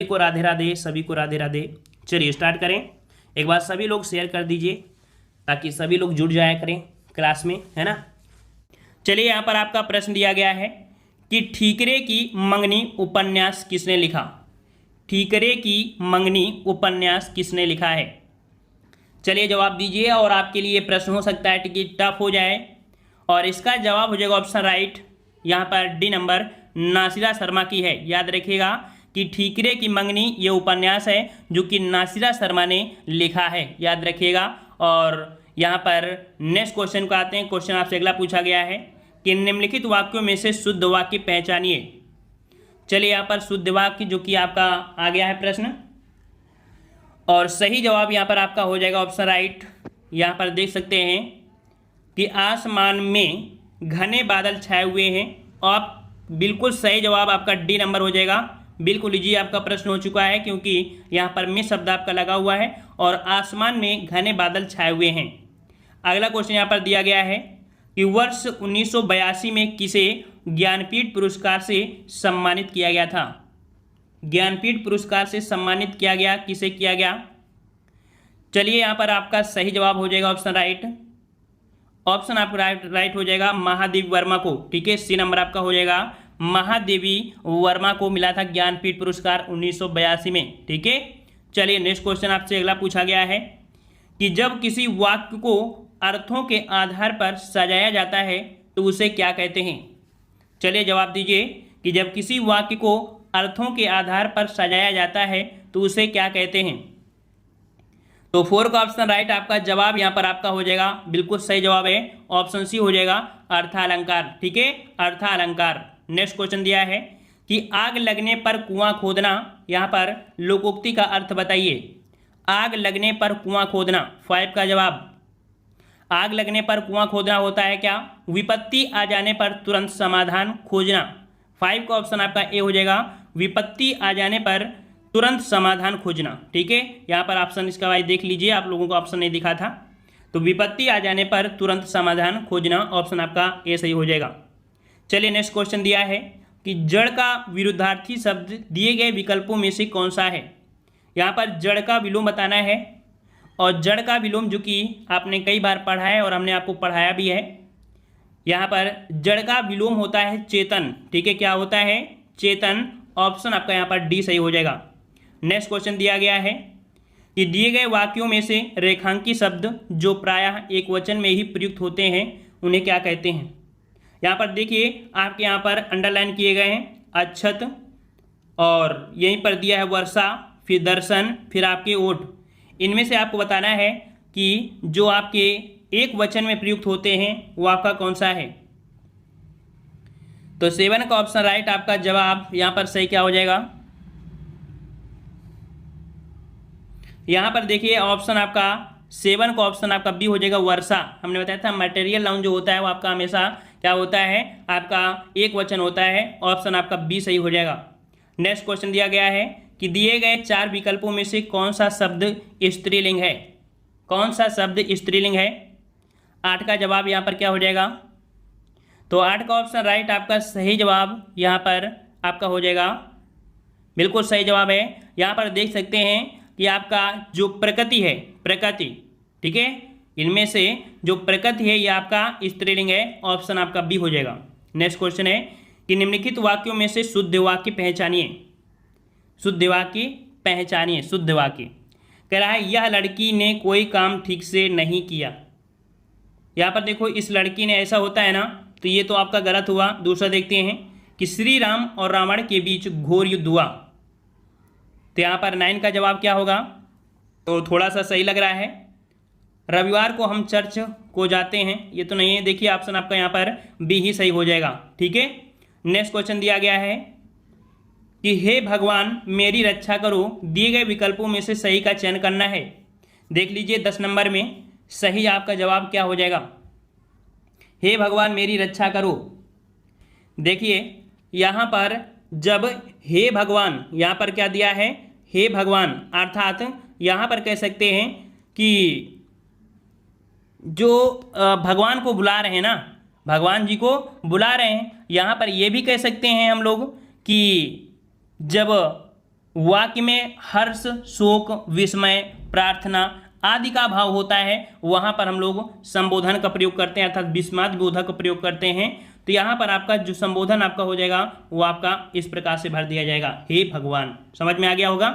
को राधे राधे, सभी को राधे राधे। चलिए स्टार्ट करें। एक बार सभी लोग शेयर कर दीजिए ताकि सभी लोग जुड़ जाया करें क्लास में, है ना। चलिए यहाँ पर आपका प्रश्न दिया गया है कि ठीकरे की मंगनी उपन्यास किसने लिखा। ठीकरे की मंगनी उपन्यास किसने लिखा है। चलिए जवाब दीजिए। और आपके लिए प्रश्न हो सकता है कि टफ हो जाए, और इसका जवाब हो जाएगा ऑप्शन राइट यहाँ पर डी नंबर, नासिरा शर्मा की है। याद रखिएगा कि ठीकरे की मंगनी ये उपन्यास है जो कि नासिरा शर्मा ने लिखा है, याद रखिएगा। और यहाँ पर नेक्स्ट क्वेश्चन को आते हैं। क्वेश्चन आपसे अगला पूछा गया है कि निम्नलिखित वाक्यों में से शुद्ध वाक्य पहचानिए। चलिए यहाँ पर शुद्ध वाक्य जो कि आपका आ गया है प्रश्न, और सही जवाब यहाँ पर आपका हो जाएगा ऑप्शन राइट। यहाँ पर देख सकते हैं कि आसमान में घने बादल छाए हुए हैं। आप बिल्कुल सही जवाब आपका डी नंबर हो जाएगा। बिल्कुल इजी आपका प्रश्न हो चुका है, क्योंकि यहाँ पर मिस शब्द आपका लगा हुआ है और आसमान में घने बादल छाए हुए हैं। अगला क्वेश्चन यहाँ पर दिया गया है कि वर्ष 1982 में किसे ज्ञानपीठ पुरस्कार से सम्मानित किया गया था। ज्ञानपीठ पुरस्कार से सम्मानित किया गया, किसे किया गया। चलिए यहाँ पर आपका सही जवाब हो जाएगा ऑप्शन राइट। ऑप्शन आपका राइट हो जाएगा महादेवी वर्मा को। ठीक है, सी नंबर आपका हो जाएगा। महादेवी वर्मा को मिला था ज्ञानपीठ पुरस्कार 1982 में। ठीक है, चलिए नेक्स्ट क्वेश्चन आपसे अगला पूछा गया है कि जब किसी वाक्य को अर्थों के आधार पर सजाया जाता है तो उसे क्या कहते हैं। चलिए जवाब दीजिए कि जब किसी वाक्य को अर्थों के आधार पर सजाया जाता है तो उसे क्या कहते हैं। तो 4 का ऑप्शन राइट आपका जवाब यहाँ पर आपका हो जाएगा। बिल्कुल सही जवाब है ऑप्शन सी हो जाएगा, अर्थालंकार। ठीक है, अर्थालंकार। नेक्स्ट क्वेश्चन दिया है कि आग लगने पर कुआं खोदना, यहाँ पर लोकोक्ति का अर्थ बताइए। आग लगने पर कुआं खोदना, 5 का जवाब। आग लगने पर कुआं खोदना होता है क्या, विपत्ति आ जाने पर तुरंत समाधान खोजना। 5 का ऑप्शन आपका ए हो जाएगा, विपत्ति आ जाने पर तुरंत समाधान खोजना। ठीक है, यहाँ पर ऑप्शन इसका भाई देख लीजिए, आप लोगों को ऑप्शन नहीं दिखा था। तो विपत्ति आ जाने पर तुरंत समाधान खोजना, ऑप्शन आपका ए सही हो जाएगा। चलिए नेक्स्ट क्वेश्चन दिया है कि जड़ का विरुद्धार्थी शब्द दिए गए विकल्पों में से कौन सा है। यहाँ पर जड़ का विलोम बताना है, और जड़ का विलोम जो कि आपने कई बार पढ़ा है और हमने आपको पढ़ाया भी है। यहाँ पर जड़ का विलोम होता है चेतन। ठीक है, क्या होता है, चेतन। ऑप्शन आपका यहाँ पर डी सही हो जाएगा। नेक्स्ट क्वेश्चन दिया गया है कि दिए गए वाक्यों में से रेखांकी शब्द जो प्रायः एक वचन में ही प्रयुक्त होते हैं उन्हें क्या कहते हैं। यहाँ पर देखिए आपके यहाँ पर अंडरलाइन किए गए हैं अक्षत, और यहीं पर दिया है वर्षा, फिर दर्शन, फिर आपके ओठ। इनमें से आपको बताना है कि जो आपके एक वचन में प्रयुक्त होते हैं वो आपका कौन सा है। तो 7 का ऑप्शन राइट आपका जवाब यहाँ पर सही क्या हो जाएगा। यहाँ पर देखिए ऑप्शन आपका 7 का ऑप्शन आपका बी हो जाएगा, वर्षा। हमने बताया था मटेरियल नाउन जो होता है वो आपका हमेशा क्या होता है, आपका एक वचन होता है। ऑप्शन आपका बी सही हो जाएगा। नेक्स्ट क्वेश्चन दिया गया है कि दिए गए 4 विकल्पों में से कौन सा शब्द स्त्रीलिंग है। कौन सा शब्द स्त्रीलिंग है। 8 का जवाब यहाँ पर क्या हो जाएगा। तो 8 का ऑप्शन राइट आपका सही जवाब यहाँ पर आपका हो जाएगा, बिल्कुल सही जवाब है। यहाँ पर देख सकते हैं कि आपका जो प्रकृति है, प्रकृति, ठीक है, इनमें से जो प्रकृति है ये आपका स्त्रीलिंग है। ऑप्शन आपका बी हो जाएगा। नेक्स्ट क्वेश्चन है कि निम्नलिखित वाक्यों में से शुद्ध वाक्य पहचानिए। शुद्ध वाक्य पहचानिए। शुद्ध वाक्य कह रहा है यह लड़की ने कोई काम ठीक से नहीं किया। यहाँ पर देखो इस लड़की ने, ऐसा होता है ना, तो ये तो आपका गलत हुआ। दूसरा देखते हैं कि श्री राम और रावण के बीच घोर युद्ध हुआ। तो यहाँ पर 9 का जवाब क्या होगा। तो थोड़ा सा सही लग रहा है। रविवार को हम चर्च को जाते हैं, ये तो नहीं है। देखिए ऑप्शन आपका यहाँ पर बी ही सही हो जाएगा। ठीक है, नेक्स्ट क्वेश्चन दिया गया है कि हे भगवान मेरी रक्षा करो। दिए गए विकल्पों में से सही का चयन करना है। देख लीजिए 10 नंबर में सही आपका जवाब क्या हो जाएगा। हे भगवान मेरी रक्षा करो। देखिए यहाँ पर जब हे भगवान, यहाँ पर क्या दिया है, हे भगवान, अर्थात यहाँ पर कह सकते हैं कि जो भगवान को बुला रहे हैं ना, भगवान जी को बुला रहे हैं। यहाँ पर ये भी कह सकते हैं हम लोग कि जब वाक्य में हर्ष, शोक, विस्मय, प्रार्थना आदि का भाव होता है, वहां पर हम लोग संबोधन का प्रयोग करते हैं, अर्थात विस्माद बोधक का प्रयोग करते हैं। तो यहाँ पर आपका जो संबोधन आपका हो जाएगा वो आपका इस प्रकार से भर दिया जाएगा, हे भगवान। समझ में आ गया होगा।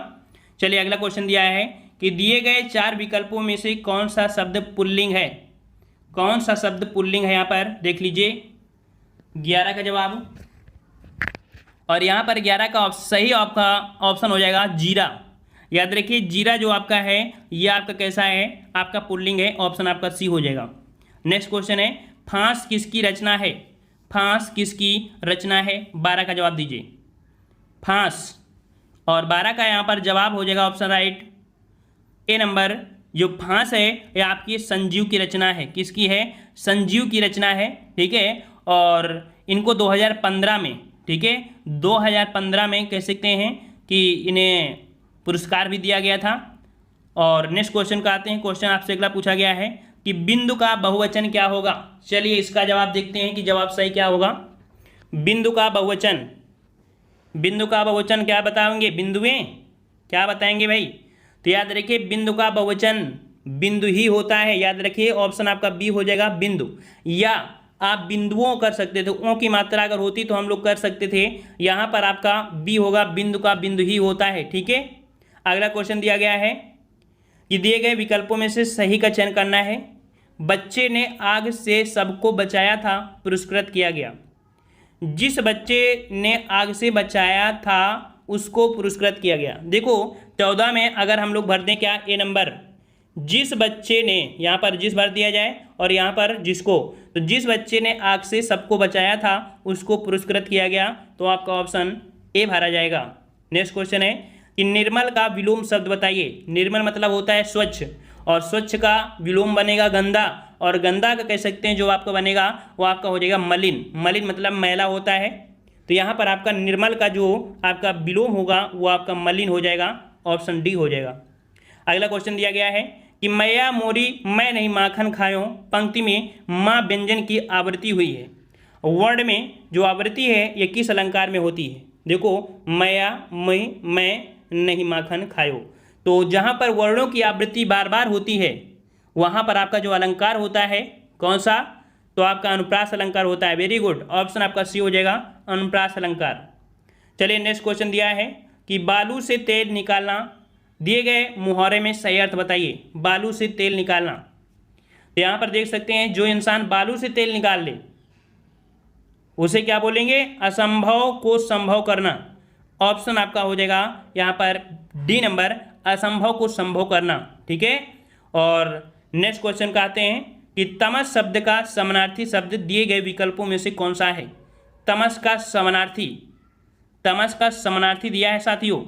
चलिए अगला क्वेश्चन दिया है कि दिए गए 4 विकल्पों में से कौन सा शब्द पुल्लिंग है। कौन सा शब्द पुल्लिंग है, यहाँ पर देख लीजिए 11 का जवाब, और यहाँ पर 11 का सही आपका ऑप्शन हो जाएगा जीरा। याद रखिए जीरा जो आपका है ये आपका कैसा है, आपका पुल्लिंग है, ऑप्शन आपका सी हो जाएगा। नेक्स्ट क्वेश्चन है फांस किसकी रचना है। फांस किसकी रचना है, 12 का जवाब दीजिए फांस, और 12 का यहाँ पर जवाब हो जाएगा ऑप्शन राइट ए नंबर। जो फांस है ये आपकी संजीव की रचना है। किसकी है, संजीव की रचना है, ठीक है। और इनको 2015 में, ठीक है, 2015 में कह सकते हैं कि इन्हें पुरस्कार भी दिया गया था। और नेक्स्ट क्वेश्चन का आते हैं। क्वेश्चन आपसे अगला पूछा गया है कि बिंदु का बहुवचन क्या होगा। चलिए इसका जवाब देखते हैं कि जवाब सही क्या होगा। बिंदु का बहुवचन, बिंदु का बहुवचन क्या बताएंगे, बिंदुएं क्या बताएंगे भाई। तो याद रखिए बिंदु का बहुवचन बिंदु ही होता है। याद रखिए ऑप्शन आपका बी हो जाएगा बिंदु, या आप बिंदुओं कर सकते थे, ओ की मात्रा अगर होती तो हम लोग कर सकते थे। यहाँ पर आपका बी होगा, बिंदु का बिंदु ही होता है, ठीक है। अगला क्वेश्चन दिया गया है कि दिए गए विकल्पों में से सही का चयन करना है। बच्चे ने आग से सबको बचाया था, पुरस्कृत किया गया। जिस बच्चे ने आग से बचाया था उसको पुरस्कृत किया गया। देखो 14 में अगर हम लोग भर दें क्या, ए नंबर, जिस बच्चे ने, यहाँ पर जिस भर दिया जाए और यहाँ पर जिसको, तो जिस बच्चे ने आग से सबको बचाया था उसको पुरस्कृत किया गया, तो आपका ऑप्शन ए भरा जाएगा। नेक्स्ट क्वेश्चन है कि निर्मल का विलोम शब्द बताइए। निर्मल मतलब होता है स्वच्छ, और स्वच्छ का विलोम बनेगा गंदा, और गंदा का कह सकते हैं जो आपका बनेगा वो आपका हो जाएगा मलिन। मलिन मतलब मैला होता है। तो यहाँ पर आपका निर्मल का जो आपका विलोम होगा वो आपका मलिन हो जाएगा, ऑप्शन डी हो जाएगा। अगला क्वेश्चन दिया गया है कि मैया मोरी मैं नहीं माखन खायो, पंक्ति में माँ व्यंजन की आवृत्ति हुई है। वर्ड में जो आवृत्ति है ये किस अलंकार में होती है। देखो मैया मैं नहीं माखन खायो, तो जहाँ पर वर्णों की आवृत्ति बार बार होती है वहाँ पर आपका जो अलंकार होता है कौन सा, तो आपका अनुप्रास अलंकार होता है। वेरी गुड, ऑप्शन आपका सी हो जाएगा, अनुप्रास अलंकार। चलिए नेक्स्ट क्वेश्चन दिया है कि बालू से तेल निकालना, दिए गए मुहावरे में सही अर्थ बताइए। बालू से तेल निकालना, तो यहाँ पर देख सकते हैं जो इंसान बालू से तेल निकाल ले उसे क्या बोलेंगे, असंभव को संभव करना। ऑप्शन आपका हो जाएगा यहाँ पर डी नंबर, असंभव को संभव करना, ठीक है। और नेक्स्ट क्वेश्चन का आते हैं कि तमस शब्द का समानार्थी शब्द दिए गए विकल्पों में से कौन सा है। तमस का समानार्थी, तमस का समानार्थी दिया है साथियों,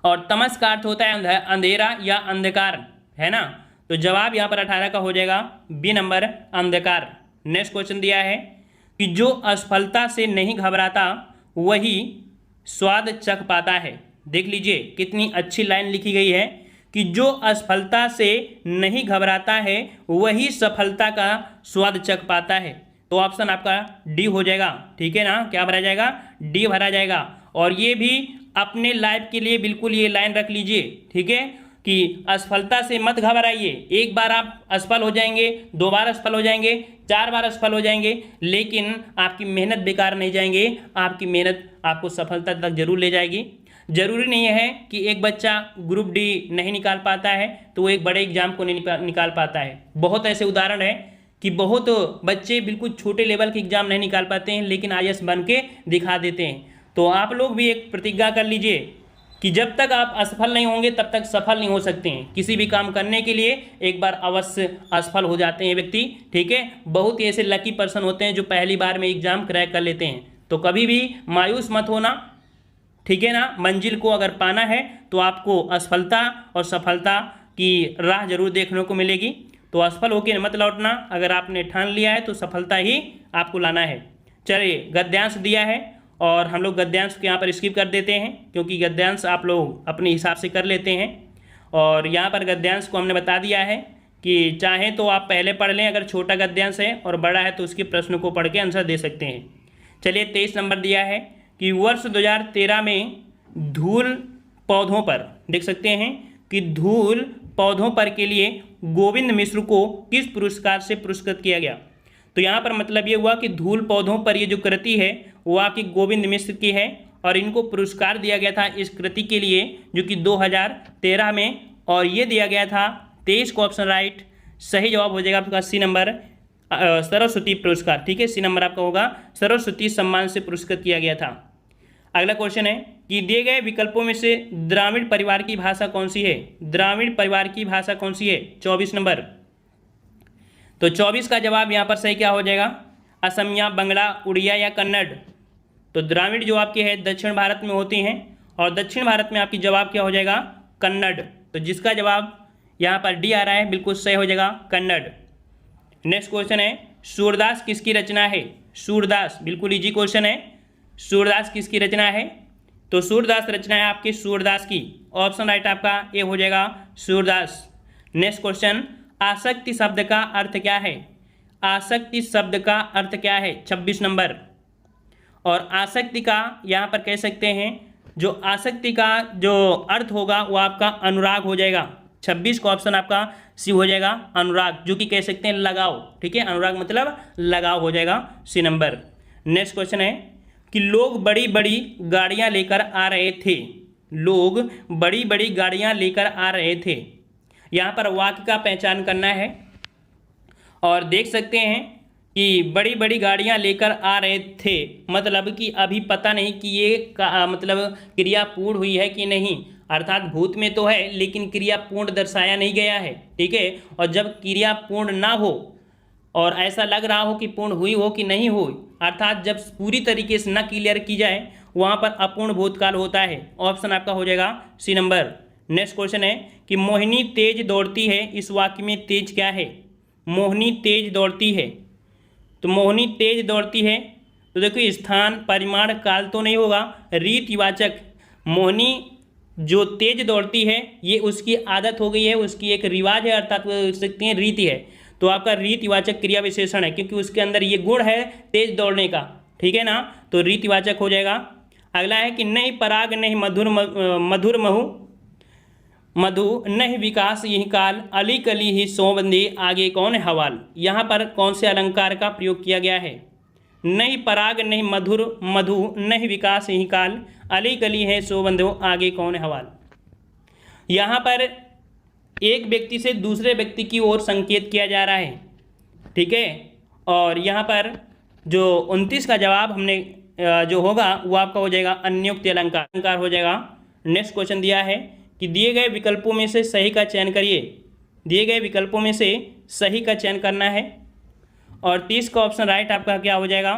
और तमस का अर्थ होता है अंधेरा या अंधकार, है ना। तो जवाब यहाँ पर 18 का हो जाएगा बी नंबर, अंधकार। नेक्स्ट क्वेश्चन दिया है कि जो असफलता से नहीं घबराता वही स्वाद चख पाता है। देख लीजिए कितनी अच्छी लाइन लिखी गई है कि जो असफलता से नहीं घबराता है वही सफलता का स्वाद चख पाता है। तो ऑप्शन आपका डी हो जाएगा, ठीक है ना। क्या भरा जाएगा, डी भरा जाएगा। और ये भी अपने लाइफ के लिए बिल्कुल ये लाइन रख लीजिए, ठीक है, कि असफलता से मत घबराइए। एक बार आप असफल हो जाएंगे, 2 बार असफल हो जाएंगे, 4 बार असफल हो जाएंगे, लेकिन आपकी मेहनत बेकार नहीं जाएंगे। आपकी मेहनत आपको सफलता तक जरूर ले जाएगी। जरूरी नहीं है कि एक बच्चा ग्रुप डी नहीं निकाल पाता है तो वो एक बड़े एग्जाम को नहीं निकाल पाता है। बहुत ऐसे उदाहरण है कि बहुत बच्चे बिल्कुल छोटे लेवल के एग्जाम नहीं निकाल पाते हैं लेकिन IAS बन के दिखा देते हैं। तो आप लोग भी एक प्रतिज्ञा कर लीजिए कि जब तक आप असफल नहीं होंगे तब तक सफल नहीं हो सकते हैं। किसी भी काम करने के लिए एक बार अवश्य असफल हो जाते हैं व्यक्ति, ठीक है। बहुत ही ऐसे लकी पर्सन होते हैं जो पहली बार में एग्जाम क्रैक कर लेते हैं। तो कभी भी मायूस मत होना, ठीक है ना। मंजिल को अगर पाना है तो आपको असफलता और सफलता की राह जरूर देखने को मिलेगी। तो असफल होकर मत लौटना। अगर आपने ठान लिया है तो सफलता ही आपको लाना है। चलिए गद्यांश दिया है और हम लोग गद्यांश को यहाँ पर स्किप कर देते हैं क्योंकि गद्यांश आप लोग अपने हिसाब से कर लेते हैं। और यहाँ पर गद्यांश को हमने बता दिया है कि चाहें तो आप पहले पढ़ लें अगर छोटा गद्यांश है, और बड़ा है तो उसके प्रश्न को पढ़ के आंसर दे सकते हैं। चलिए 23 नंबर दिया है कि वर्ष 2013 में धूल पौधों पर, देख सकते हैं कि धूल पौधों पर के लिए गोविंद मिश्र को किस पुरस्कार से पुरस्कृत किया गया। तो यहाँ पर मतलब ये हुआ कि धूल पौधों पर ये जो कृति है वो आपकी गोविंद मिश्र की है और इनको पुरस्कार दिया गया था इस कृति के लिए जो कि 2013 में, और ये दिया गया था 23 को ऑप्शन राइट। सही जवाब हो जाएगा आपका सी नंबर, सरस्वती पुरस्कार। ठीक है, सी नंबर आपका होगा सरस्वती सम्मान से पुरस्कृत किया गया था। अगला क्वेश्चन है कि दिए गए विकल्पों में से द्राविड़ परिवार की भाषा कौन सी है। द्राविड़ परिवार की भाषा कौन सी है, 24 नंबर। तो 24 का जवाब यहाँ पर सही क्या हो जाएगा, असमिया, बंगला, उड़िया या कन्नड़। तो द्राविड़ जो आपके है दक्षिण भारत में होती हैं और दक्षिण भारत में आपकी जवाब क्या हो जाएगा, कन्नड़। तो जिसका जवाब यहाँ पर डी आ रहा है बिल्कुल सही हो जाएगा, कन्नड़। नेक्स्ट क्वेश्चन है सूरदास किसकी रचना है। सूरदास बिल्कुल इजी क्वेश्चन है, सूरदास किसकी रचना है। तो सूरदास रचना है आपकी सूरदास की, ऑप्शन राइट आपका ए हो जाएगा सूरदास। नेक्स्ट क्वेश्चन, आसक्ति शब्द का अर्थ क्या है। आसक्ति शब्द का अर्थ क्या है, 26 नंबर। और आसक्ति का यहाँ पर कह सकते हैं जो आसक्ति का जो अर्थ होगा वो आपका अनुराग हो जाएगा। 26 का ऑप्शन आपका सी हो जाएगा, अनुराग, जो कि कह सकते हैं लगाव। ठीक है, अनुराग मतलब लगाव हो जाएगा, सी नंबर। नेक्स्ट क्वेश्चन है कि लोग बड़ी बड़ी गाड़ियां लेकर आ रहे थे। लोग बड़ी बड़ी गाड़ियां लेकर आ रहे थे, यहाँ पर वाक्य का पहचान करना है और देख सकते हैं कि बड़ी बड़ी गाड़ियां लेकर आ रहे थे मतलब कि अभी पता नहीं कि ये मतलब क्रिया पूर्ण हुई है कि नहीं, अर्थात भूत में तो है लेकिन क्रिया पूर्ण दर्शाया नहीं गया है। ठीक है, और जब क्रिया पूर्ण ना हो और ऐसा लग रहा हो कि पूर्ण हुई हो कि नहीं हुई, अर्थात जब पूरी तरीके से न क्लियर की जाए वहाँ पर अपूर्ण भूतकाल होता है। ऑप्शन आपका हो जाएगा सी नंबर। नेक्स्ट क्वेश्चन है कि मोहिनी तेज दौड़ती है, इस वाक्य में तेज क्या है। मोहिनी तेज दौड़ती है, तो मोहिनी तेज दौड़ती है तो देखो स्थान, परिमाण, काल तो नहीं होगा, रीतिवाचक। मोहिनी जो तेज दौड़ती है ये उसकी आदत हो गई है, उसकी एक रिवाज है, अर्थात वो सकते हैं रीति है। तो आपका रीतिवाचक क्रिया विशेषण है क्योंकि उसके अंदर ये गुण है तेज दौड़ने का। ठीक है ना, तो रीतिवाचक हो जाएगा। अगला है कि नहीं पराग नहीं मधुर मधु नहीं विकास यही काल, अली कली ही सौबंदी आगे कौन है हवाल। यहाँ पर कौन से अलंकार का प्रयोग किया गया है। नहीं पराग नहीं मधु नहीं विकास यही काल, अली कली है सौबंधो आगे कौन है हवाल। यहाँ पर एक व्यक्ति से दूसरे व्यक्ति की ओर संकेत किया जा रहा है। ठीक है, और यहाँ पर जो 29 का जवाब हमने जो होगा वो आपका हो जाएगा अन्योक्ति अलंकार हो जाएगा। नेक्स्ट क्वेश्चन दिया है कि दिए गए विकल्पों में से सही का चयन करिए। दिए गए विकल्पों में से सही का चयन करना है और 30 का ऑप्शन राइट आपका क्या हो जाएगा।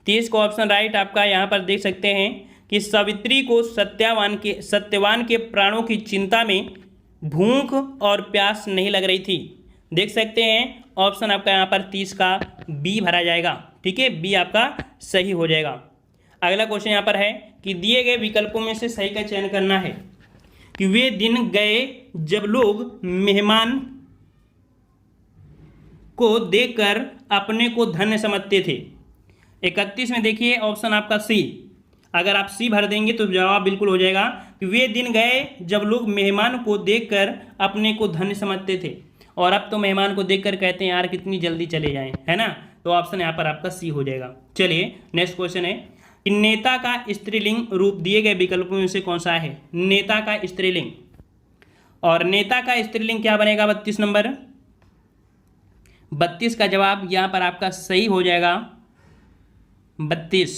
30 का ऑप्शन राइट आपका यहाँ पर देख सकते हैं कि सावित्री को सत्यवान के प्राणों की चिंता में भूख और प्यास नहीं लग रही थी। देख सकते हैं ऑप्शन आपका यहाँ पर 30 का बी भरा जाएगा। ठीक है, बी आपका सही हो जाएगा। अगला क्वेश्चन यहाँ पर है कि दिए गए विकल्पों में से सही का चयन करना है कि वे दिन गए जब लोग मेहमान को देखकर अपने को धन्य समझते थे। 31 में देखिए ऑप्शन आपका सी, अगर आप सी भर देंगे तो जवाब बिल्कुल हो जाएगा कि वे दिन गए जब लोग मेहमान को देखकर अपने को धन्य समझते थे। और अब तो मेहमान को देखकर कहते हैं यार कितनी जल्दी चले जाएं, है ना। तो ऑप्शन यहाँ पर आपका सी हो जाएगा। चलिए नेक्स्ट क्वेश्चन है कि नेता का स्त्रीलिंग रूप दिए गए विकल्पों में से कौन सा है। नेता का स्त्रीलिंग, और नेता का स्त्रीलिंग क्या बनेगा 32 नंबर। 32 का जवाब यहाँ पर आपका सही हो जाएगा 32,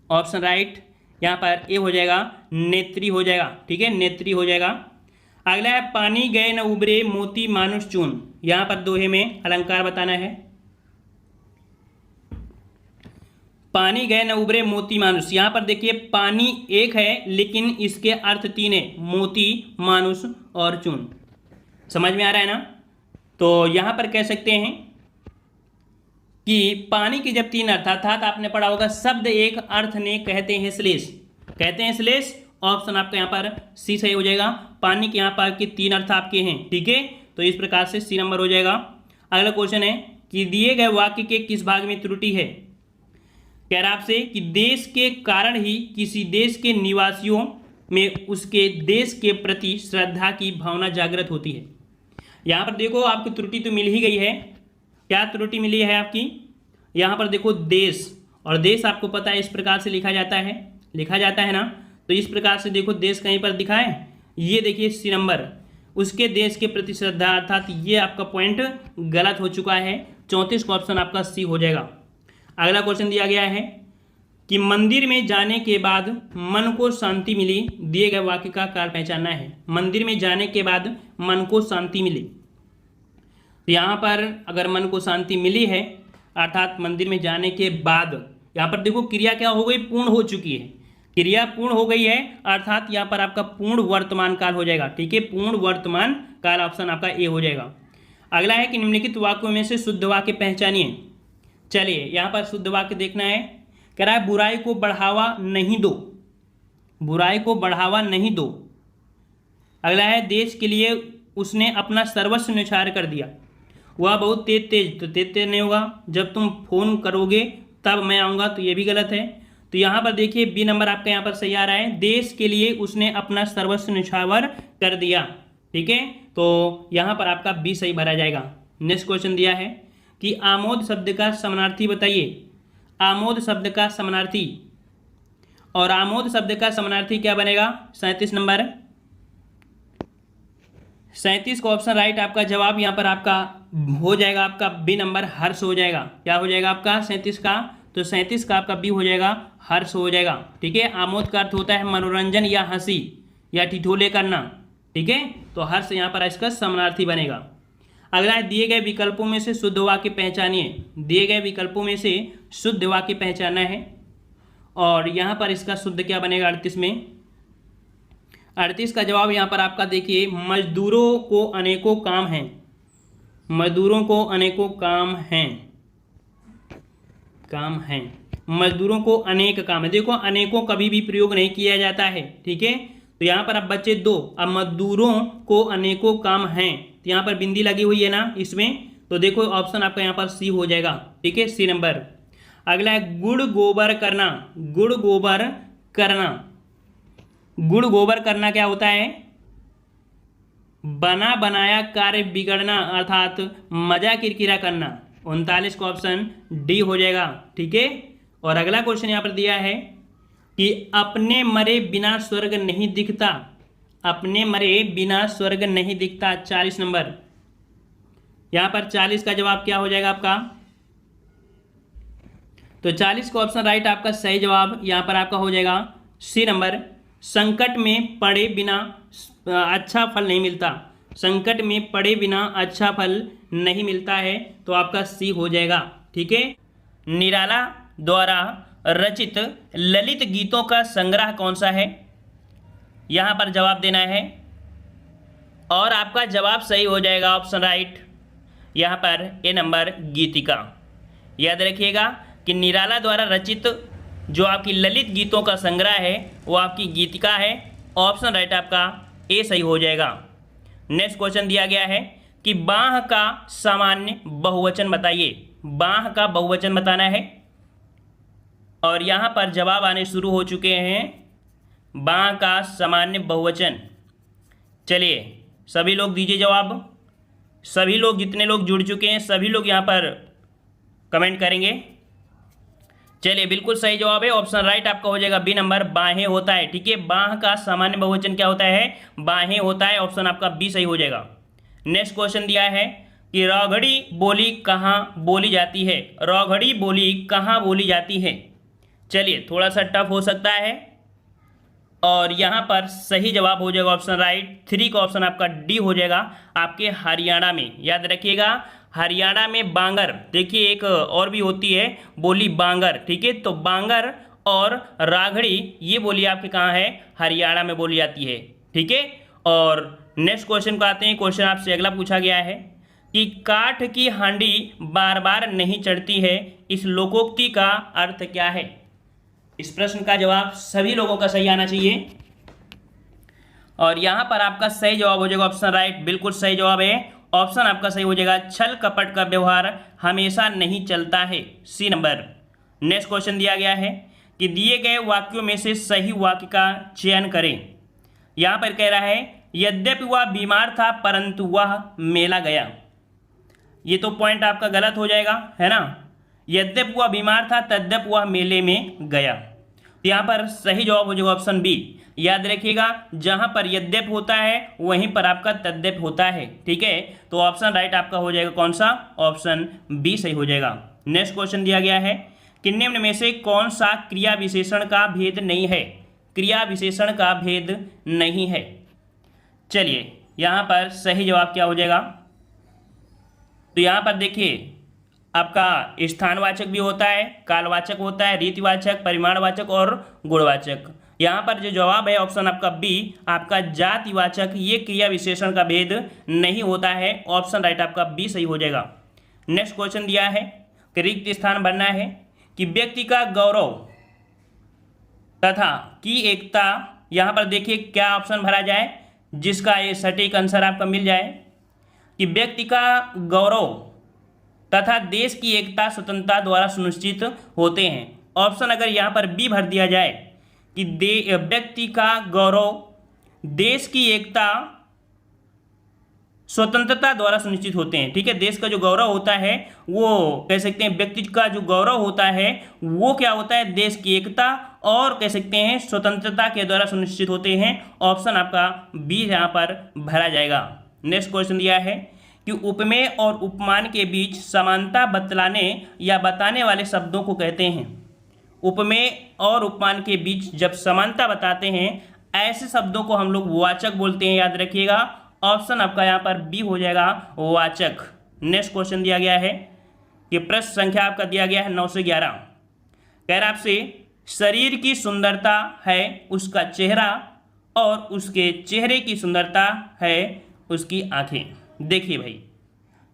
ऑप्शन राइट यहाँ पर ए हो जाएगा, नेत्री हो जाएगा। ठीक है, नेत्री हो जाएगा। अगला है पानी गए न उबरे मोती मानुष चून, यहाँ पर दोहे में अलंकार बताना है। पानी गए न उबरे मोती मानुष, यहाँ पर देखिए पानी एक है लेकिन इसके अर्थ 3 है, मोती, मानुष और चून। समझ में आ रहा है ना। तो यहाँ पर कह सकते हैं कि पानी के जब 3 अर्थ, अर्थात आपने पढ़ा होगा शब्द एक अर्थ ने कहते हैं श्लेष, कहते हैं श्लेष। ऑप्शन आपका यहाँ पर सी सही हो जाएगा। पानी के यहाँ पर के 3 अर्थ आपके हैं। ठीक है, तो इस प्रकार से सी नंबर हो जाएगा। अगला क्वेश्चन है कि दिए गए वाक्य के किस भाग में त्रुटि है। कह रहा आपसे कि देश के कारण ही किसी देश के निवासियों में उसके देश के प्रति श्रद्धा की भावना जागृत होती है। यहाँ पर देखो आपको त्रुटि तो मिल ही गई है। क्या त्रुटि मिली है आपकी? यहाँ पर देखो देश, और देश आपको पता है इस प्रकार से लिखा जाता है ना। तो इस प्रकार से देखो देश कहीं पर दिखा है, ये देखिए सी नंबर, उसके देश के प्रति श्रद्धा, अर्थात ये आपका पॉइंट गलत हो चुका है। 34 का ऑप्शन आपका सी हो जाएगा। अगला क्वेश्चन दिया गया है कि मंदिर में जाने के बाद मन को शांति मिली, दिए गए वाक्य का कार्य पहचानना है। मंदिर में जाने के बाद मन को शांति मिली, तो यहाँ पर अगर मन को शांति मिली है अर्थात मंदिर में जाने के बाद, यहाँ पर देखो क्रिया क्या हो गई, पूर्ण हो चुकी है। क्रिया पूर्ण हो गई है अर्थात यहाँ पर आपका पूर्ण वर्तमान काल हो जाएगा। ठीक है, पूर्ण वर्तमान काल ऑप्शन आपका ए हो जाएगा। अगला है कि निम्नलिखित वाक्यों में से शुद्ध वाक्य पहचानिए। चलिए यहाँ पर शुद्ध वाक्य देखना है। कह रहा है बुराई को बढ़ावा नहीं दो, बुराई को बढ़ावा नहीं दो। अगला है देश के लिए उसने अपना सर्वस्व न्यौछावर कर दिया। वह बहुत तेज, तो तेज नहीं होगा, जब तुम फोन करोगे तब मैं आऊँगा, तो ये भी गलत है। तो यहाँ पर देखिए बी नंबर आपका यहाँ पर सही आ रहा है, देश के लिए उसने अपना सर्वस्व न्यौछावर कर दिया। ठीक है, तो यहाँ पर आपका बी सही भरा जाएगा। नेक्स्ट क्वेश्चन दिया है कि आमोद शब्द का समानार्थी बताइए। आमोद शब्द का समानार्थी, और आमोद शब्द का समानार्थी क्या बनेगा? 37 नंबर, 37 का ऑप्शन राइट आपका जवाब यहाँ पर आपका हो जाएगा, आपका बी नंबर हर्ष हो जाएगा। क्या हो जाएगा आपका 37 का? तो 37 का आपका बी हो जाएगा, हर्ष हो जाएगा। ठीक है, आमोद का अर्थ होता है मनोरंजन या हंसी या ठिठोले करना। ठीक है, तो हर्ष यहाँ पर इसका समानार्थी बनेगा। अगला है दिए गए विकल्पों में से शुद्ध वाक्य पहचानिए। दिए गए विकल्पों में से शुद्ध वाक्य पहचानना है, और यहाँ पर इसका शुद्ध क्या बनेगा 38 में? 38 का जवाब यहाँ पर आपका देखिए मजदूरों को अनेकों काम हैं। मजदूरों को अनेकों काम हैं, काम हैं, मजदूरों को अनेक काम है। देखो अनेकों कभी भी प्रयोग नहीं किया जाता है। ठीक है, तो यहाँ पर अब बच्चे दो, अब मजदूरों को अनेकों काम हैं, तो यहाँ पर बिंदी लगी हुई है ना इसमें, तो देखो ऑप्शन आपका यहाँ पर सी हो जाएगा। ठीक है, सी नंबर। अगला है गुड़ गोबर करना। गुड़ गोबर करना, गुड़ गोबर करना क्या होता है? बना बनाया कार्य बिगड़ना अर्थात मजा किरकिरा करना। 39 का ऑप्शन डी हो जाएगा। ठीक है, और अगला क्वेश्चन यहाँ पर दिया है कि अपने मरे बिना स्वर्ग नहीं दिखता। अपने मरे बिना स्वर्ग नहीं दिखता, 40 नंबर। यहाँ पर 40 का जवाब क्या हो जाएगा आपका? तो 40 का ऑप्शन राइट आपका सही जवाब यहाँ पर आपका हो जाएगा सी नंबर। संकट में पड़े बिना अच्छा फल नहीं मिलता। संकट में पड़े बिना अच्छा फल नहीं मिलता है, तो आपका सी हो जाएगा। ठीक है, निराला द्वारा रचित ललित गीतों का संग्रह कौन सा है? यहाँ पर जवाब देना है, और आपका जवाब सही हो जाएगा ऑप्शन राइट यहाँ पर ए नंबर गीतिका। याद रखिएगा कि निराला द्वारा रचित जो आपकी ललित गीतों का संग्रह है वो आपकी गीतिका है। ऑप्शन राइट आपका ए सही हो जाएगा। नेक्स्ट क्वेश्चन दिया गया है कि बाह का सामान्य बहुवचन बताइए। बाह का बहुवचन बताना है, और यहाँ पर जवाब आने शुरू हो चुके हैं। बाह का सामान्य बहुवचन, चलिए सभी लोग दीजिए जवाब। सभी लोग, जितने लोग जुड़ चुके हैं सभी लोग यहाँ पर कमेंट करेंगे। चलिए बिल्कुल सही जवाब है, ऑप्शन राइट आपका हो जाएगा बी नंबर, बाहें होता है। ठीक है, बाह का सामान्य बहुवचन क्या होता है? बाहें होता है। ऑप्शन आपका बी सही हो जाएगा। नेक्स्ट क्वेश्चन दिया है कि रौघड़ी बोली कहाँ बोली जाती है। रौघड़ी बोली कहाँ बोली जाती है? चलिए थोड़ा सा टफ हो सकता है, और यहाँ पर सही जवाब हो जाएगा ऑप्शन राइट 3 का ऑप्शन आपका डी हो जाएगा, आपके हरियाणा में। याद रखिएगा हरियाणा में बांगर, देखिए एक और भी होती है बोली बांगर। ठीक है, तो बांगर और राघड़ी ये बोली आपके कहाँ है? हरियाणा में बोली जाती है। ठीक है, और नेक्स्ट क्वेश्चन को आते हैं। क्वेश्चन आपसे अगला पूछा गया है कि काठ की हांडी बार बार नहीं चढ़ती है, इस लोकोक्ति का अर्थ क्या है? इस प्रश्न का जवाब सभी लोगों का सही आना चाहिए, और यहाँ पर आपका सही जवाब हो जाएगा ऑप्शन राइट, बिल्कुल सही जवाब है। ऑप्शन आपका सही हो जाएगा, छल कपट का व्यवहार हमेशा नहीं चलता है, सी नंबर। नेक्स्ट क्वेश्चन दिया गया है कि दिए गए वाक्यों में से सही वाक्य का चयन करें। यहाँ पर कह रहा है यद्यपि वह बीमार था परंतु वह मेला गया। ये तो पॉइंट आपका गलत हो जाएगा, है ना। यद्यपि वह बीमार था तद्यप वह मेले में गया। तो यहाँ पर सही जवाब हो जाएगा ऑप्शन बी। याद रखिएगा, जहाँ पर यद्यप होता है वहीं पर आपका तद्यप होता है, ठीक है। तो ऑप्शन राइट आपका हो जाएगा कौन सा, ऑप्शन बी सही हो जाएगा। नेक्स्ट क्वेश्चन दिया गया है कि निम्न में से कौन सा क्रिया विशेषण का भेद नहीं है। क्रिया विशेषण का भेद नहीं है। चलिए यहाँ पर सही जवाब क्या हो जाएगा। तो यहाँ पर देखिए आपका स्थानवाचक भी होता है, कालवाचक होता है, रीतिवाचक, परिमाणवाचक और गुणवाचक। यहाँ पर जो जवाब है ऑप्शन आपका बी, आपका जातिवाचक, ये क्रिया विशेषण का भेद नहीं होता है। ऑप्शन राइट आपका बी सही हो जाएगा। नेक्स्ट क्वेश्चन दिया है कि रिक्त स्थान भरना है कि व्यक्ति का गौरव तथा की एकता। यहाँ पर देखिए क्या ऑप्शन भरा जाए जिसका ये सटीक आंसर आपका मिल जाए कि व्यक्ति का गौरव तथा देश की एकता स्वतंत्रता द्वारा सुनिश्चित होते हैं। ऑप्शन अगर यहाँ पर बी भर दिया जाए कि व्यक्ति का गौरव देश की एकता स्वतंत्रता द्वारा सुनिश्चित होते हैं, ठीक है। देश का जो गौरव होता है वो कह सकते हैं, व्यक्ति का जो गौरव होता है वो क्या होता है, देश की एकता और कह सकते हैं स्वतंत्रता के द्वारा सुनिश्चित होते हैं। ऑप्शन आपका बी यहाँ पर भरा जाएगा। नेक्स्ट क्वेश्चन दिया है कि उपमेय और उपमान के बीच समानता बतलाने या बताने वाले शब्दों को कहते हैं। उपमेय और उपमान के बीच जब समानता बताते हैं ऐसे शब्दों को हम लोग वाचक बोलते हैं। याद रखिएगा, ऑप्शन आपका यहाँ पर बी हो जाएगा, वाचक। नेक्स्ट क्वेश्चन दिया गया है कि प्रश्न संख्या आपका दिया गया है 9 से 11। कह रहा आपसे शरीर की सुंदरता है उसका चेहरा और उसके चेहरे की सुंदरता है उसकी आंखें। देखिए भाई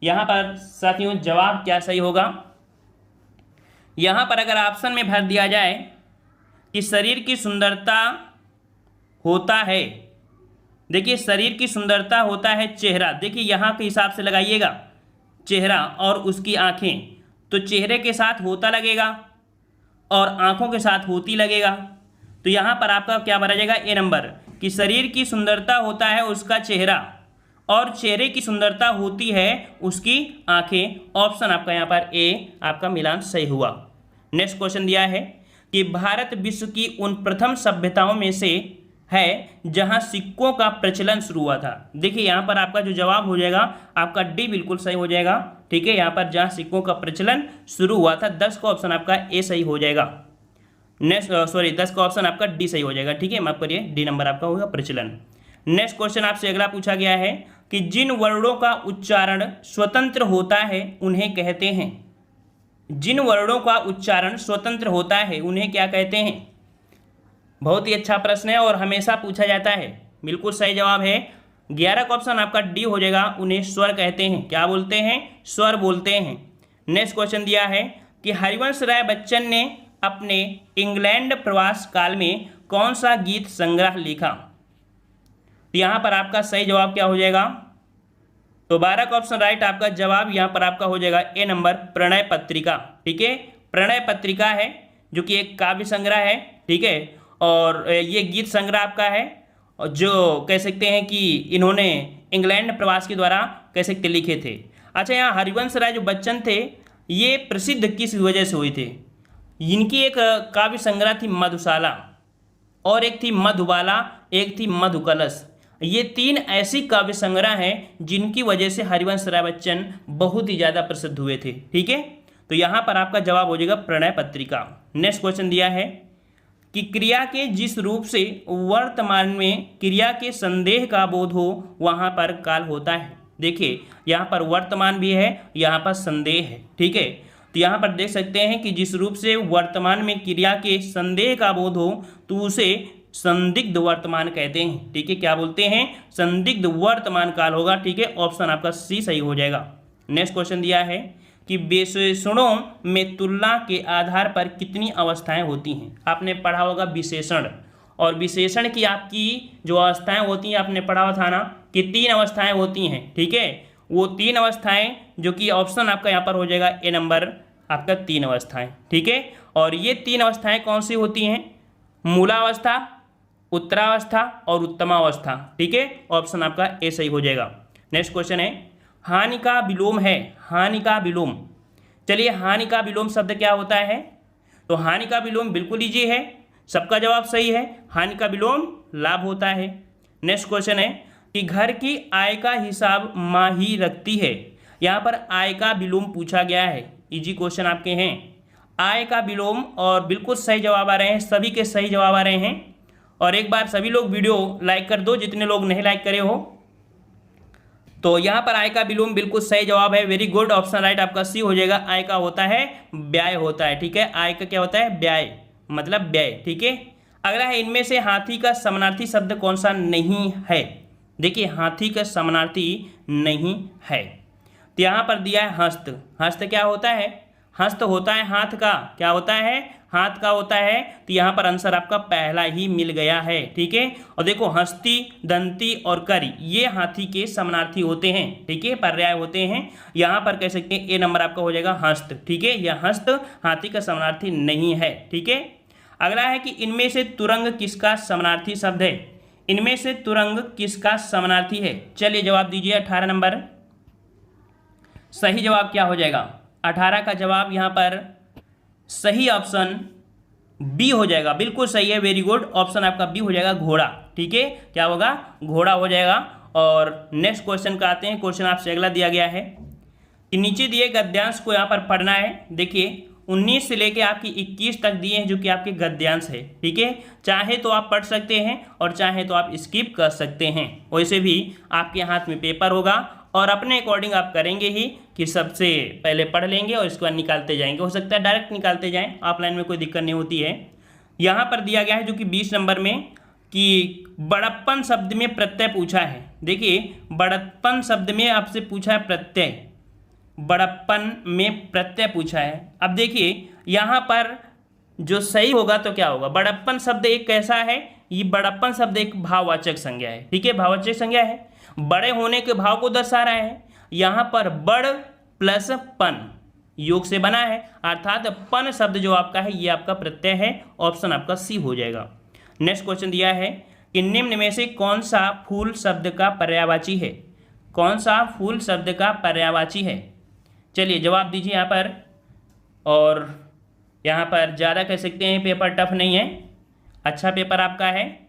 यहाँ पर साथियों जवाब क्या सही होगा। यहाँ पर अगर ऑप्शन में भर दिया जाए कि शरीर की सुंदरता होता है, देखिए शरीर की सुंदरता होता है चेहरा। देखिए यहाँ के हिसाब से लगाइएगा, चेहरा और उसकी आंखें, तो चेहरे के साथ होता लगेगा और आंखों के साथ होती लगेगा। तो यहाँ पर आपका क्या भरा जाएगा, ए नंबर, कि शरीर की सुंदरता होता है उसका चेहरा और चेहरे की सुंदरता होती है उसकी आंखें। ऑप्शन आपका यहाँ पर ए आपका मिलान सही हुआ। नेक्स्ट क्वेश्चन दिया है कि भारत विश्व की उन प्रथम सभ्यताओं में से है जहां सिक्कों का प्रचलन शुरू हुआ था। देखिए यहाँ पर आपका जो जवाब हो जाएगा आपका डी बिल्कुल सही हो जाएगा, ठीक है। यहाँ पर जहां सिक्कों का प्रचलन शुरू हुआ था, 10 का ऑप्शन आपका ए सही हो जाएगा। नेक्स्ट 10 का ऑप्शन आपका डी सही हो जाएगा, ठीक है। माफ करिए, डी नंबर आपका होगा प्रचलन। नेक्स्ट क्वेश्चन आपसे अगला पूछा गया है कि जिन वर्णों का उच्चारण स्वतंत्र होता है उन्हें कहते हैं। जिन वर्णों का उच्चारण स्वतंत्र होता है उन्हें क्या कहते हैं। बहुत ही अच्छा प्रश्न है और हमेशा पूछा जाता है। बिल्कुल सही जवाब है 11 का ऑप्शन आपका डी हो जाएगा, उन्हें स्वर कहते हैं। क्या बोलते हैं, स्वर बोलते हैं। नेक्स्ट क्वेश्चन दिया है कि हरिवंश राय बच्चन ने अपने इंग्लैंड प्रवास काल में कौन सा गीत संग्रह लिखा। तो यहाँ पर आपका सही जवाब क्या हो जाएगा, तो 12 का ऑप्शन राइट आपका जवाब यहाँ पर आपका हो जाएगा ए नंबर, प्रणय पत्रिका, ठीक है। प्रणय पत्रिका है जो कि एक काव्य संग्रह है, ठीक है। और ये गीत संग्रह आपका है जो कह सकते हैं कि इन्होंने इंग्लैंड प्रवास के द्वारा कह सकते लिखे थे। अच्छा, यहाँ हरिवंश राय जो बच्चन थे ये प्रसिद्ध किस वजह से हुए थे। इनकी एक काव्य संग्रह थी मधुशाला और एक थी मधुबाला, एक थी मधुकलश। ये 3 ऐसी काव्य संग्रह हैं जिनकी वजह से हरिवंश राय बच्चन बहुत ही ज़्यादा प्रसिद्ध हुए थे, ठीक है। तो यहाँ पर आपका जवाब हो जाएगा प्रणय पत्रिका। नेक्स्ट क्वेश्चन दिया है कि क्रिया के जिस रूप से वर्तमान में क्रिया के संदेह का बोध हो वहाँ पर काल होता है। देखिए यहाँ पर वर्तमान भी है, यहाँ पर संदेह है, ठीक है। तो यहाँ पर देख सकते हैं कि जिस रूप से वर्तमान में क्रिया के संदेह का बोध हो तो उसे संदिग्ध वर्तमान कहते हैं, ठीक है। क्या बोलते हैं, संदिग्ध वर्तमान काल होगा, ठीक है। ऑप्शन आपका सी सही हो जाएगा। नेक्स्ट क्वेश्चन दिया है कि विशेषणों में तुलना के आधार पर कितनी अवस्थाएं होती हैं। आपने पढ़ा होगा विशेषण, और विशेषण की आपकी जो अवस्थाएं होती हैं आपने पढ़ा हुआ था ना कि 3 अवस्थाएं होती हैं, ठीक है। वो 3 अवस्थाएं जो कि ऑप्शन आपका यहाँ पर हो जाएगा ए नंबर, आपका 3 अवस्थाएं, ठीक है। और ये 3 अवस्थाएं कौन सी होती हैं? मूलावस्था, उत्तरावस्था और उत्तमावस्था, ठीक है। ऑप्शन आपका ए सही हो जाएगा। नेक्स्ट क्वेश्चन है, हानि का विलोम है, हानि का विलोम। चलिए, हानि का विलोम शब्द क्या होता है? तो हानि का विलोम बिल्कुल इजी है, सबका जवाब सही है, हानि का विलोम लाभ होता है। नेक्स्ट क्वेश्चन है कि घर की आय का हिसाब माँ ही रखती है। यहाँ पर आय का विलोम पूछा गया है, इजी क्वेश्चन आपके हैं, आय का विलोम, और बिल्कुल सही जवाब आ रहे हैं, सभी के सही जवाब आ रहे हैं। और एक बार सभी लोग वीडियो लाइक कर दो, जितने लोग नहीं लाइक करे हो। तो यहाँ पर आय का विलोम बिल्कुल सही जवाब है, वेरी गुड, ऑप्शन राइट आपका सी हो जाएगा। आय का होता है व्यय होता है, ठीक है। आय का क्या होता है? व्यय, मतलब व्यय, ठीक है। अगला है, इनमें से हाथी का समानार्थी शब्द कौन सा नहीं है? देखिए, हाथी का समानार्थी नहीं है, तो यहाँ पर दिया है हस्त। हस्त क्या होता है? हस्त होता है हाथ का, क्या होता है? हाथ का होता है, तो यहाँ पर आंसर आपका पहला ही मिल गया है, ठीक है। और देखो, हस्ती, दंती और करी, ये हाथी के समानार्थी होते हैं, ठीक है, पर्याय होते हैं। यहाँ पर कह सकते हैं ए नंबर आपका हो जाएगा हस्त, ठीक है। यह हस्त हाथी का समानार्थी नहीं है, ठीक है। अगला है कि इनमें से तुरंग किसका समानार्थी शब्द है? इनमें से तुरंग किसका समानार्थी है? चलिए जवाब दीजिए। 18 नंबर सही जवाब क्या हो जाएगा? 18 का जवाब यहाँ पर सही ऑप्शन बी हो जाएगा, बिल्कुल सही है, वेरी गुड, ऑप्शन आपका बी हो जाएगा, घोड़ा, ठीक है। क्या होगा? घोड़ा हो जाएगा। और नेक्स्ट क्वेश्चन का आते हैं। क्वेश्चन आपसे अगला दिया गया है कि नीचे दिए गद्यांश को यहाँ पर पढ़ना है। देखिए, 19 से लेके आपकी 21 तक दिए हैं, जो कि आपके गद्यांश है, ठीक है। चाहे तो आप पढ़ सकते हैं और चाहे तो आप स्किप कर सकते हैं, वैसे भी आपके हाथ में पेपर होगा और अपने अकॉर्डिंग आप करेंगे ही कि सबसे पहले पढ़ लेंगे और इसके बाद निकालते जाएंगे। हो सकता है डायरेक्ट निकालते जाएं, ऑफलाइन में कोई दिक्कत नहीं होती है। यहाँ पर दिया गया है जो कि 20 नंबर में कि बड़प्पन शब्द में प्रत्यय पूछा है। देखिए, बड़प्पन शब्द में आपसे पूछा है प्रत्यय, बड़प्पन में प्रत्यय पूछा है। अब देखिए, यहाँ पर जो सही होगा तो क्या होगा? बड़प्पन शब्द एक कैसा है? ये बड़प्पन शब्द एक भाववाचक संज्ञा है, ठीक है, भाववाचक संज्ञा है, बड़े होने के भाव को दर्शा रहा है। यहाँ पर बड़ प्लस पन योग से बना है, अर्थात पन शब्द जो आपका है ये आपका प्रत्यय है, ऑप्शन आपका सी हो जाएगा। नेक्स्ट क्वेश्चन दिया है कि निम्न में से कौन सा फूल शब्द का पर्यायवाची है? कौन सा फूल शब्द का पर्यायवाची है? चलिए जवाब दीजिए यहाँ पर। और यहाँ पर ज़्यादा कह सकते हैं पेपर टफ नहीं है, अच्छा पेपर आपका है।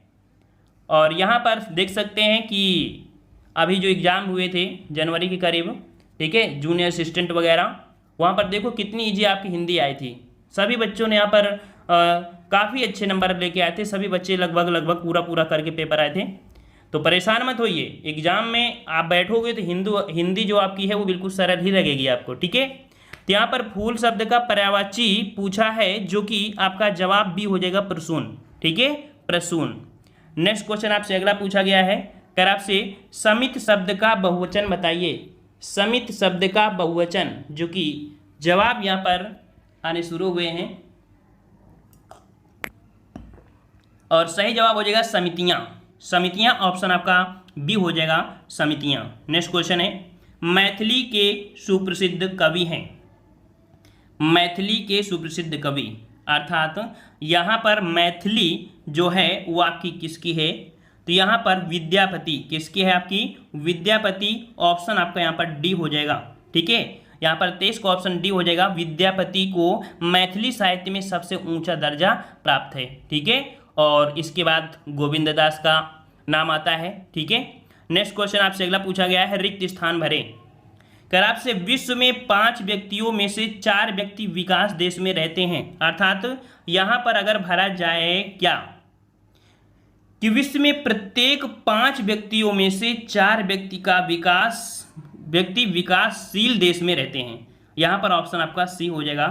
और यहाँ पर देख सकते हैं कि अभी जो एग्ज़ाम हुए थे जनवरी के करीब, ठीक है, जूनियर असिस्टेंट वगैरह, वहाँ पर देखो कितनी इजी आपकी हिंदी आई थी। सभी बच्चों ने यहाँ पर काफ़ी अच्छे नंबर लेके आए थे, सभी बच्चे लगभग पूरा करके पेपर आए थे। तो परेशान मत होइए, एग्जाम में आप बैठोगे तो हिंदी जो आपकी है वो बिल्कुल सरल ही लगेगी आपको, ठीक है। तो यहाँ पर फूल शब्द का पर्यायवाची पूछा है, जो कि आपका जवाब भी हो जाएगा प्रसून, ठीक है, प्रसून। नेक्स्ट क्वेश्चन आपसे अगला पूछा गया है, कर आपसे समित शब्द का बहुवचन बताइए। समित शब्द का बहुवचन, जो कि जवाब यहाँ पर आने शुरू हुए हैं और सही जवाब हो जाएगा समितियाँ। समितियाँ ऑप्शन आपका बी हो जाएगा, समितियाँ। नेक्स्ट क्वेश्चन है, मैथिली के सुप्रसिद्ध कवि हैं। मैथिली के सुप्रसिद्ध कवि, अर्थात यहाँ पर मैथिली जो है वो आपकी किसकी है? तो यहाँ पर विद्यापति, किसकी है आपकी? विद्यापति, ऑप्शन आपका यहाँ पर डी हो जाएगा, ठीक है। यहाँ पर 23 का ऑप्शन डी हो जाएगा। विद्यापति को मैथिली साहित्य में सबसे ऊंचा दर्जा प्राप्त है, ठीक है। और इसके बाद गोविंद दास का नाम आता है, ठीक है। नेक्स्ट क्वेश्चन आपसे अगला पूछा गया है, रिक्त स्थान भरें। कर आपसे विश्व में 5 व्यक्तियों में से 4 व्यक्ति विकास देश में रहते हैं, अर्थात यहाँ पर अगर भरा जाए क्या कि विश्व में प्रत्येक 5 व्यक्तियों में से 4 व्यक्ति विकासशील देश में रहते हैं। यहाँ पर ऑप्शन आपका सी हो जाएगा,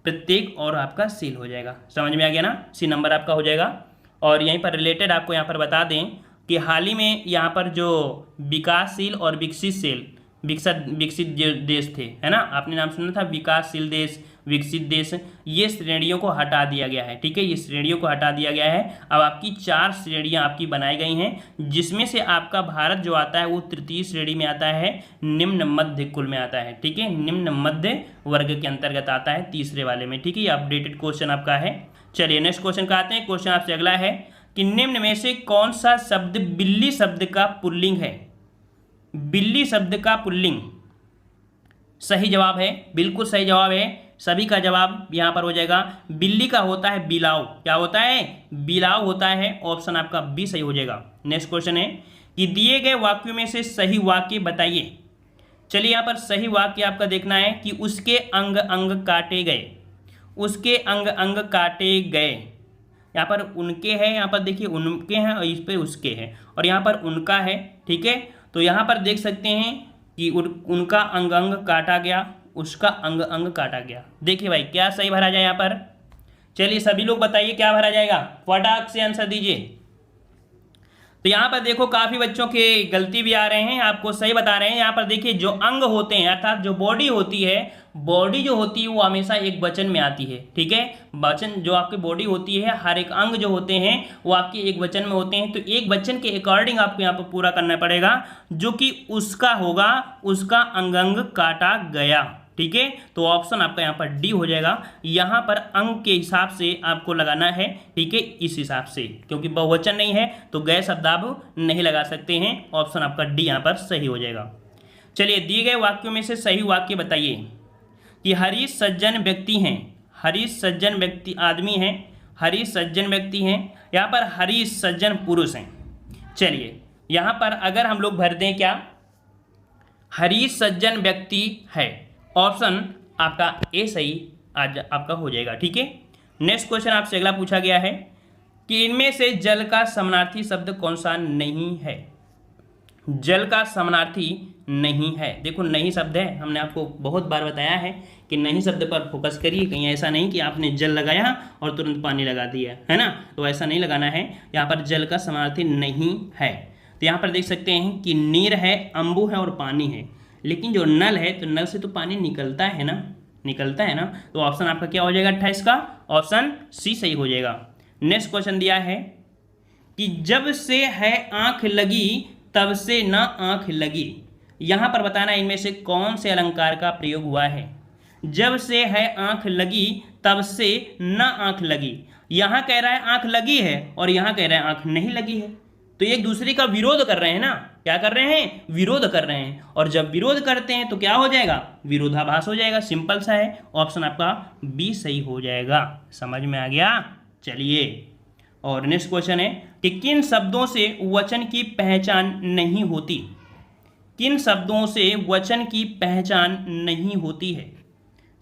प्रत्येक और आपका शील हो जाएगा। समझ में आ गया ना? सी नंबर आपका हो जाएगा। और यहीं पर रिलेटेड आपको यहाँ पर बता दें कि हाल ही में यहाँ पर जो विकासशील और विकसितशील, विकसित विकसित देश थे, है ना, आपने नाम सुना था विकासशील देश, विकसित देश, ये श्रेणियों को हटा दिया गया है। ठीक है, ये श्रेणियों को हटा दिया गया है। अब आपकी 4 श्रेणियां आपकी बनाई गई हैं, जिसमें से आपका भारत जो आता है वो तृतीय श्रेणी में आता है, निम्न मध्य कुल में आता है। ठीक है, निम्न मध्य वर्ग के अंतर्गत आता है तीसरे वाले में। ठीक है, ये अपडेटेड क्वेश्चन आपका है। चलिए नेक्स्ट क्वेश्चन का आते हैं। क्वेश्चन आपसे अगला है कि निम्न में से कौन सा शब्द बिल्ली शब्द का पुल्लिंग है? बिल्ली शब्द का पुल्लिंग सही जवाब है, बिल्कुल सही जवाब है। सभी का जवाब यहां पर हो जाएगा, बिल्ली का होता है बिलाव। क्या होता है? बिलाव होता है। ऑप्शन आपका बी सही हो जाएगा। नेक्स्ट क्वेश्चन है कि दिए गए वाक्यों में से सही वाक्य बताइए। चलिए यहां पर सही वाक्य आपका देखना है कि उसके अंग अंग काटे गए, उसके अंग अंग काटे गए। यहाँ पर उनके हैं, यहाँ पर देखिए उनके हैं और इस पे उसके हैं, और यहाँ पर उनका है। ठीक है, तो यहाँ पर देख सकते हैं कि उनका अंग अंग काटा गया, उसका अंग अंग काटा गया। देखिए भाई क्या सही भरा जाए यहाँ पर। चलिए सभी लोग बताइए क्या भरा जाएगा, फटाक से आंसर दीजिए। तो यहाँ पर देखो काफी बच्चों के गलती भी आ रहे हैं, आपको सही बता रहे हैं। यहाँ पर देखिए जो अंग होते हैं अर्थात जो बॉडी होती है, बॉडी जो होती है वो हमेशा एक वचन में आती है। ठीक है, वचन जो आपकी बॉडी होती है, हर एक अंग जो होते हैं वो आपके एक वचन में होते हैं। तो एक वचन के अकॉर्डिंग आपको यहाँ पर पूरा करना पड़ेगा, जो कि उसका होगा, उसका अंग अंग काटा गया। ठीक है, तो ऑप्शन आपका यहाँ पर डी हो जाएगा। यहाँ पर अंग के हिसाब से आपको लगाना है। ठीक है, इस हिसाब से, क्योंकि बहुवचन नहीं है तो गए शब्द आप नहीं लगा सकते हैं। ऑप्शन आपका डी यहाँ पर सही हो जाएगा। चलिए दिए गए वाक्यों में से सही वाक्य बताइए कि हरीश सज्जन व्यक्ति हैं। हरीश सज्जन व्यक्ति आदमी हैं, हरीश सज्जन व्यक्ति हैं। यहाँ पर हरीश सज्जन पुरुष हैं। चलिए यहाँ पर अगर हम लोग भर दें क्या, हरीश सज्जन व्यक्ति है, ऑप्शन आपका ए सही आज आपका हो जाएगा। ठीक है, नेक्स्ट क्वेश्चन आपसे अगला पूछा गया है कि इनमें से जल का समानार्थी शब्द कौन सा नहीं है? जल का समानार्थी नहीं है। देखो नहीं शब्द है, हमने आपको बहुत बार बताया है कि नहीं शब्द पर फोकस करिए। कहीं ऐसा नहीं कि आपने जल लगाया और तुरंत पानी लगा दिया, है ना, तो ऐसा नहीं लगाना है। यहाँ पर जल का समानार्थी नहीं है। तो यहाँ पर देख सकते हैं कि नीर है, अम्बु है और पानी है, लेकिन जो नल है तो नल से तो पानी निकलता है ना, निकलता है ना। तो ऑप्शन आपका क्या हो जाएगा 28 का, ऑप्शन सी सही हो जाएगा। नेक्स्ट क्वेश्चन दिया है कि जब से है आंख लगी तब से न आंख लगी। यहां पर बताना इनमें से कौन से अलंकार का प्रयोग हुआ है। जब से है आंख लगी तब से न आंख लगी, यहां कह रहा है आंख लगी है और यहां कह रहा है आंख नहीं लगी है, तो एक दूसरे का विरोध कर रहे हैं ना। क्या कर रहे हैं? विरोध कर रहे हैं। और जब विरोध करते हैं तो क्या हो जाएगा? विरोधाभास हो जाएगा। सिंपल सा है, ऑप्शन आपका बी सही हो जाएगा। समझ में आ गया? चलिए और नेक्स्ट क्वेश्चन है कि किन शब्दों से वचन की पहचान नहीं होती? किन शब्दों से वचन की पहचान नहीं होती है?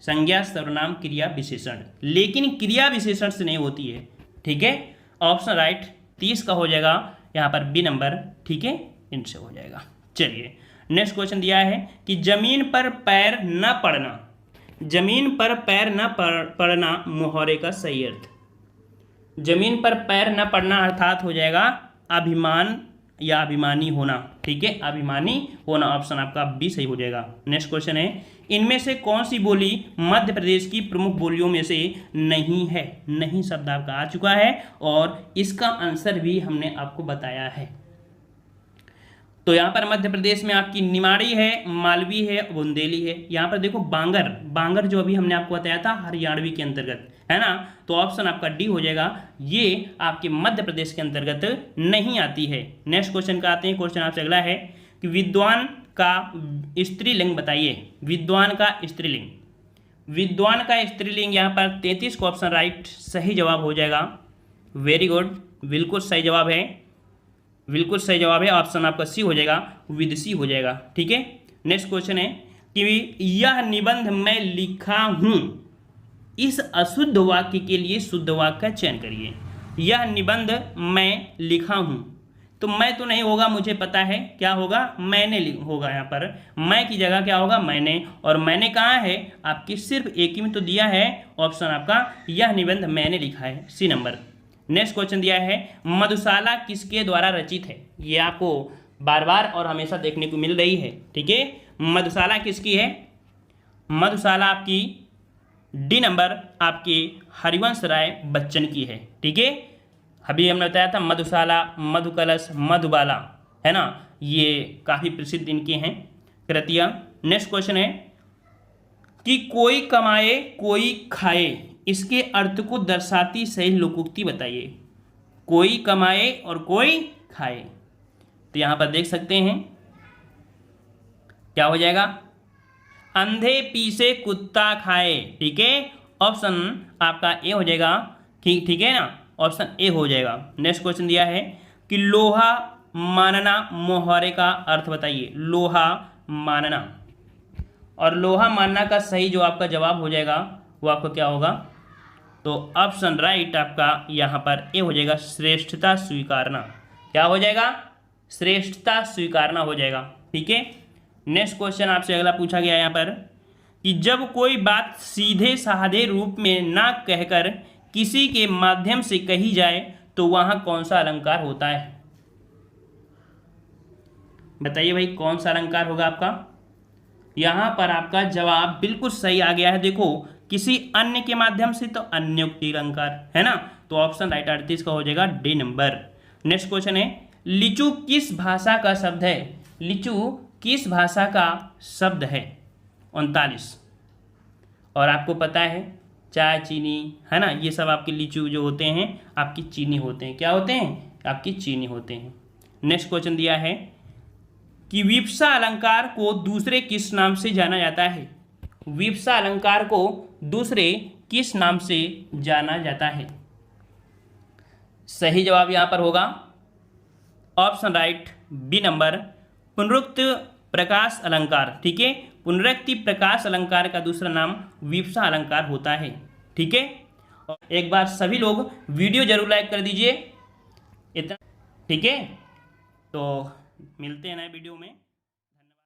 संज्ञा, सर्वनाम, क्रिया, विशेषण, लेकिन क्रिया विशेषण से नहीं होती है। ठीक है, ऑप्शन राइट 30 का हो जाएगा यहाँ पर बी नंबर। ठीक है, इनसे हो जाएगा। चलिए नेक्स्ट क्वेश्चन दिया है कि जमीन पर पैर न पड़ना, जमीन पर पैर न पड़ना मुहावरे का सही अर्थ। जमीन पर पैर न पड़ना अर्थात हो जाएगा अभिमान या अभिमानी होना। ठीक है, अभिमानी होना, ऑप्शन आपका बी सही हो जाएगा। नेक्स्ट क्वेश्चन है इनमें से कौन सी बोली मध्य प्रदेश की प्रमुख बोलियों में से नहीं है? नहीं शब्द आपका आ चुका है और इसका आंसर भी हमने आपको बताया है। तो यहाँ पर मध्य प्रदेश में आपकी निमाड़ी है, मालवी है, बुंदेली है। यहाँ पर देखो बांगर, बांगर जो अभी हमने आपको बताया था हरियाणवी के अंतर्गत, है ना, तो ऑप्शन आपका डी हो जाएगा। ये आपके मध्य प्रदेश के अंतर्गत नहीं आती है। नेक्स्ट क्वेश्चन का आते हैं। क्वेश्चन आपसे अगला है कि विद्वान का स्त्रीलिंग बताइए। विद्वान का स्त्रीलिंग, विद्वान का स्त्रीलिंग यहाँ पर 33 का ऑप्शन राइट सही जवाब हो जाएगा। वेरी गुड, बिल्कुल सही जवाब है, बिल्कुल सही जवाब है। ऑप्शन आपका सी हो जाएगा, विदुषी हो जाएगा। ठीक है, नेक्स्ट क्वेश्चन है कि यह निबंध मैं लिखा हूं, इस अशुद्ध वाक्य के लिए शुद्ध वाक्य का चयन करिए। यह निबंध मैं लिखा हूं, तो मैं तो नहीं होगा, मुझे पता है क्या होगा, मैंने होगा। यहाँ पर मैं की जगह क्या होगा, मैंने, और मैंने कहाँ है आपकी सिर्फ एक ही में तो दिया है। ऑप्शन आपका यह निबंध मैंने लिखा है, सी नंबर। नेक्स्ट क्वेश्चन दिया है मधुशाला किसके द्वारा रचित है? ये आपको बार बार और हमेशा देखने को मिल रही है। ठीक है, मधुशाला किसकी है? मधुशाला आपकी डी नंबर आपके हरिवंश राय बच्चन की है। ठीक है, अभी हमने बताया था मधुशाला, मधुकलश, मधुबाला, है ना, ये काफ़ी प्रसिद्ध इनके हैं कृतियाँ। नेक्स्ट क्वेश्चन है कि कोई कमाए कोई खाए, इसके अर्थ को दर्शाती सही लोकोक्ति बताइए। कोई कमाए और कोई खाए, तो यहाँ पर देख सकते हैं क्या हो जाएगा, अंधे पीसे कुत्ता खाए। ठीक है, ऑप्शन आपका ए हो जाएगा। ठीक है ना, ऑप्शन ए हो जाएगा। नेक्स्ट क्वेश्चन दिया है कि लोहा मानना मोहरे का अर्थ बताइए। लोहा मानना, और लोहा मानना का सही जो आपका जवाब हो जाएगा वो आपका क्या होगा, तो ऑप्शन राइट आपका यहाँ पर ए हो जाएगा, श्रेष्ठता स्वीकारना। क्या हो जाएगा? श्रेष्ठता स्वीकारना हो जाएगा। ठीक है, नेक्स्ट क्वेश्चन आपसे अगला पूछा गया यहाँ पर कि जब कोई बात सीधे साधे रूप में ना कहकर किसी के माध्यम से कही जाए तो वहाँ कौन सा अलंकार होता है? बताइए भाई, कौन सा अलंकार होगा आपका? यहाँ पर आपका जवाब बिल्कुल सही आ गया है। देखो, किसी अन्य के माध्यम से तो अन्योक्ति अलंकार, है ना, तो ऑप्शन राइट 38 का हो जाएगा डी नंबर। नेक्स्ट क्वेश्चन है लिचू किस भाषा का शब्द है? लिचू किस भाषा का शब्द है? 39। और आपको पता है चाय चीनी, है ना, ये सब आपके लिचू जो होते हैं आपकी चीनी होते हैं। क्या होते हैं? आपकी चीनी होते हैं। नेक्स्ट क्वेश्चन दिया है कि विप्सा अलंकार को दूसरे किस नाम से जाना जाता है? विप्सा अलंकार को दूसरे किस नाम से जाना जाता है? सही जवाब यहाँ पर होगा ऑप्शन राइट बी नंबर, पुनरुक्त प्रकाश अलंकार। ठीक है, पुनरुक्ति प्रकाश अलंकार का दूसरा नाम विप्सा अलंकार होता है। ठीक है, एक बार सभी लोग वीडियो जरूर लाइक कर दीजिए इतना। ठीक है, तो मिलते हैं नए वीडियो में।